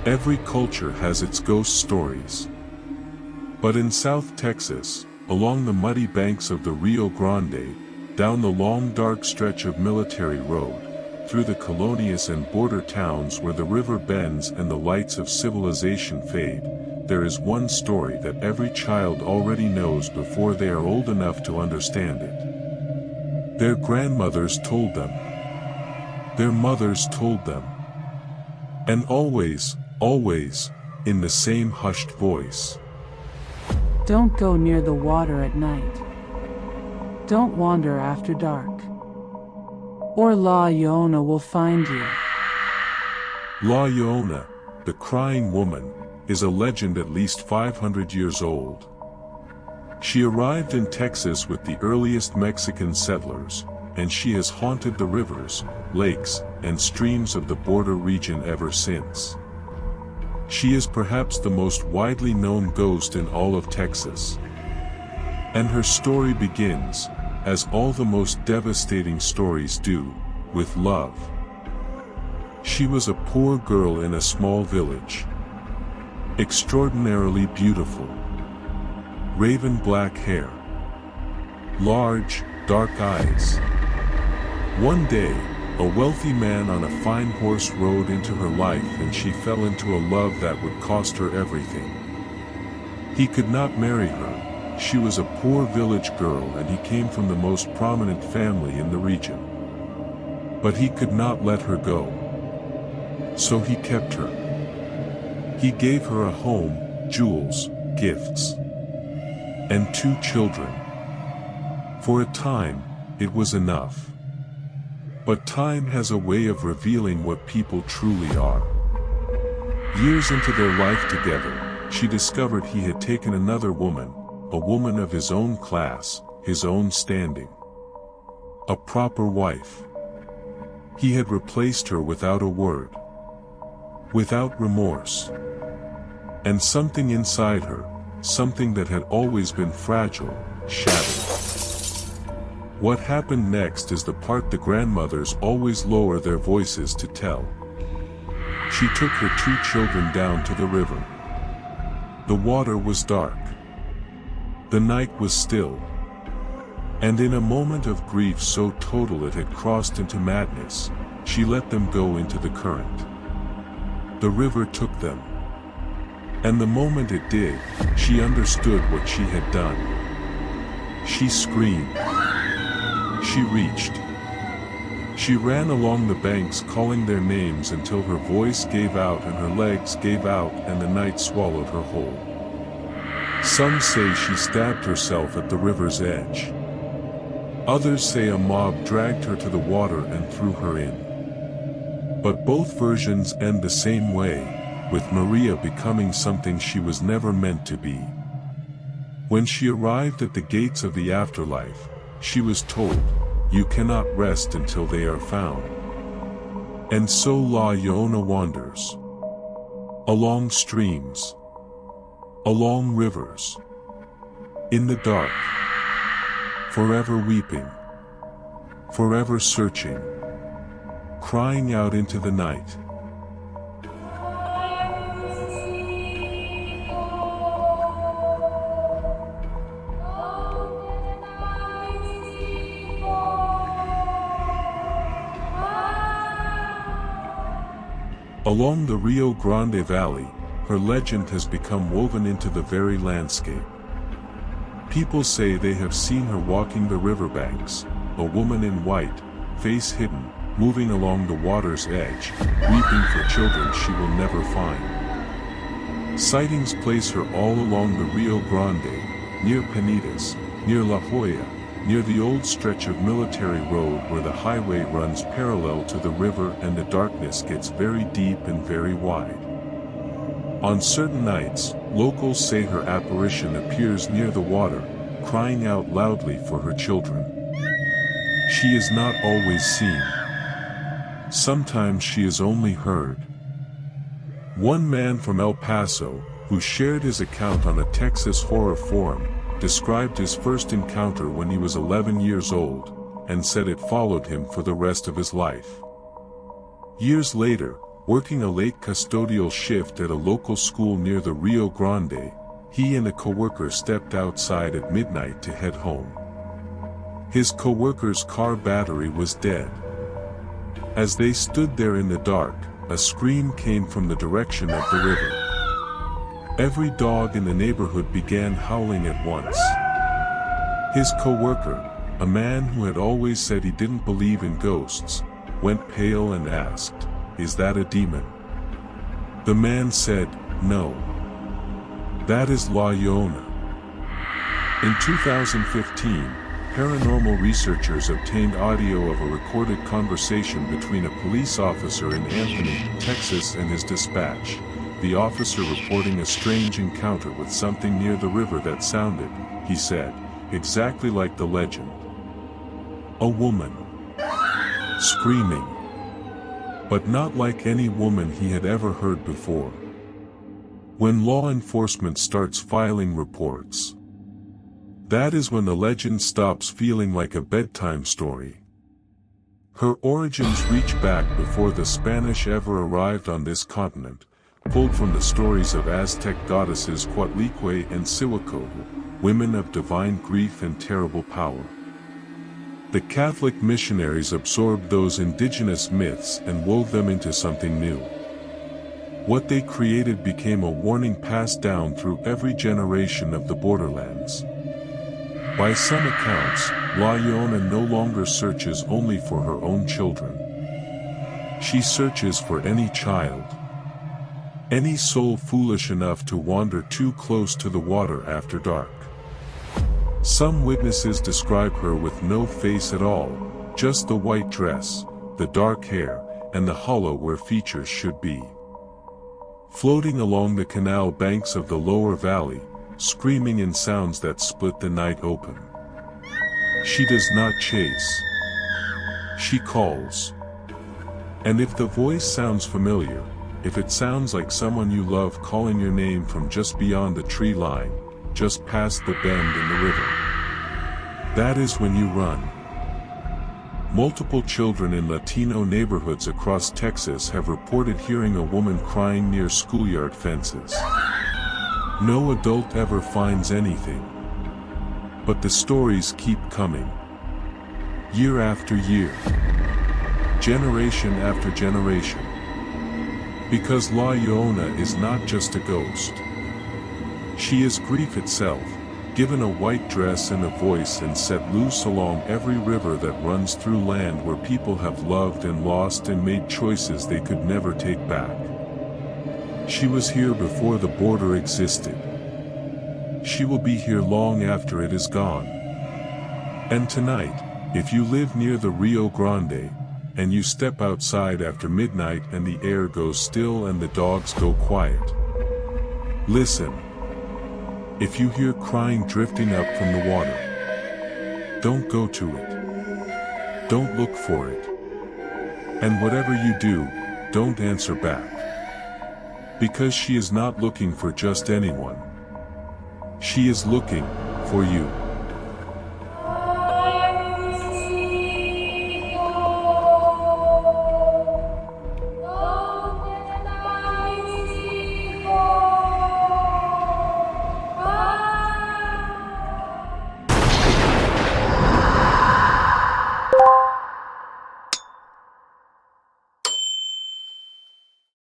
Every culture has its ghost stories. But in South Texas, along the muddy banks of the Rio Grande, down the long dark stretch of Military Road, through the colonias and border towns where the river bends and the lights of civilization fade, there is one story that every child already knows before they are old enough to understand it. Their grandmothers told them. Their mothers told them. And always, always, in the same hushed voice. Don't go near the water at night. Don't wander after dark, or La Llorona will find you. La Llorona, the crying woman, is a legend at least 500 years old. She arrived in Texas with the earliest Mexican settlers, and she has haunted the rivers, lakes, and streams of the border region ever since. She is perhaps the most widely known ghost in all of Texas. And her story begins, as all the most devastating stories do, with love. She was a poor girl in a small village. Extraordinarily beautiful. Raven black hair. Large, dark eyes. One day, a wealthy man on a fine horse rode into her life and she fell into a love that would cost her everything. He could not marry her. She was a poor village girl and he came from the most prominent family in the region. But he could not let her go. So he kept her. He gave her a home, jewels, gifts, and 2 children. For a time, it was enough. But time has a way of revealing what people truly are. Years into their life together, she discovered he had taken another woman, a woman of his own class, his own standing. A proper wife. He had replaced her without a word. Without remorse. And something inside her, something that had always been fragile, shattered. What happened next is the part the grandmothers always lower their voices to tell. She took her 2 children down to the river. The water was dark. The night was still. And in a moment of grief so total it had crossed into madness, she let them go into the current. The river took them. And the moment it did, she understood what she had done. She screamed. She reached. She ran along the banks calling their names until her voice gave out and her legs gave out and the night swallowed her whole. Some say she stabbed herself at the river's edge. Others say a mob dragged her to the water and threw her in. But both versions end the same way, with Maria becoming something she was never meant to be. When she arrived at the gates of the afterlife, she was told, "You cannot rest until they are found." And so La Llorona wanders. Along streams. Along rivers. In the dark. Forever weeping. Forever searching. Crying out into the night. Along the Rio Grande Valley, her legend has become woven into the very landscape. People say they have seen her walking the riverbanks, a woman in white, face hidden, moving along the water's edge, weeping for children she will never find. Sightings place her all along the Rio Grande, near Penitas, near La Jolla, near the old stretch of Military Road where the highway runs parallel to the river and the darkness gets very deep and very wide. On certain nights, locals say her apparition appears near the water, crying out loudly for her children. She is not always seen. Sometimes she is only heard. One man from El Paso, who shared his account on a Texas horror forum, described his first encounter when he was 11 years old, and said it followed him for the rest of his life. Years later, Working a late custodial shift at a local school near the Rio Grande, he and a coworker stepped outside at midnight to head home. His coworker's car battery was dead. As they stood there in the dark, a scream came from the direction of the river. Every dog in the neighborhood began howling at once. His coworker, a man who had always said he didn't believe in ghosts, went pale and asked, "Is that a demon?" The man said, "No. That is La Llorona." In 2015, paranormal researchers obtained audio of a recorded conversation between a police officer in Anthony, Texas and his dispatch, the officer reporting a strange encounter with something near the river that sounded, he said, exactly like the legend. A woman. Screaming. But not like any woman he had ever heard before. When law enforcement starts filing reports, that is when the legend stops feeling like a bedtime story. Her origins reach back before the Spanish ever arrived on this continent, pulled from the stories of Aztec goddesses Coatlicue and Cihuacoatl, women of divine grief and terrible power. The Catholic missionaries absorbed those indigenous myths and wove them into something new. What they created became a warning passed down through every generation of the borderlands. By some accounts, La Llorona no longer searches only for her own children. She searches for any child. Any soul foolish enough to wander too close to the water after dark. Some witnesses describe her with no face at all, just the white dress, the dark hair, and the hollow where features should be. Floating along the canal banks of the lower valley, screaming in sounds that split the night open. She does not chase. She calls. And if the voice sounds familiar, if it sounds like someone you love calling your name from just beyond the tree line, just past the bend in the river, that is when you run. Multiple children in Latino neighborhoods across Texas have reported hearing a woman crying near schoolyard fences. No adult ever finds anything. But the stories keep coming. Year after year. Generation after generation. Because La Llorona is not just a ghost. She is grief itself, given a white dress and a voice and set loose along every river that runs through land where people have loved and lost and made choices they could never take back. She was here before the border existed. She will be here long after it is gone. And tonight, if you live near the Rio Grande, and you step outside after midnight and the air goes still and the dogs go quiet, listen. If you hear crying drifting up from the water, don't go to it. Don't look for it. And whatever you do, don't answer back. Because she is not looking for just anyone. She is looking for you.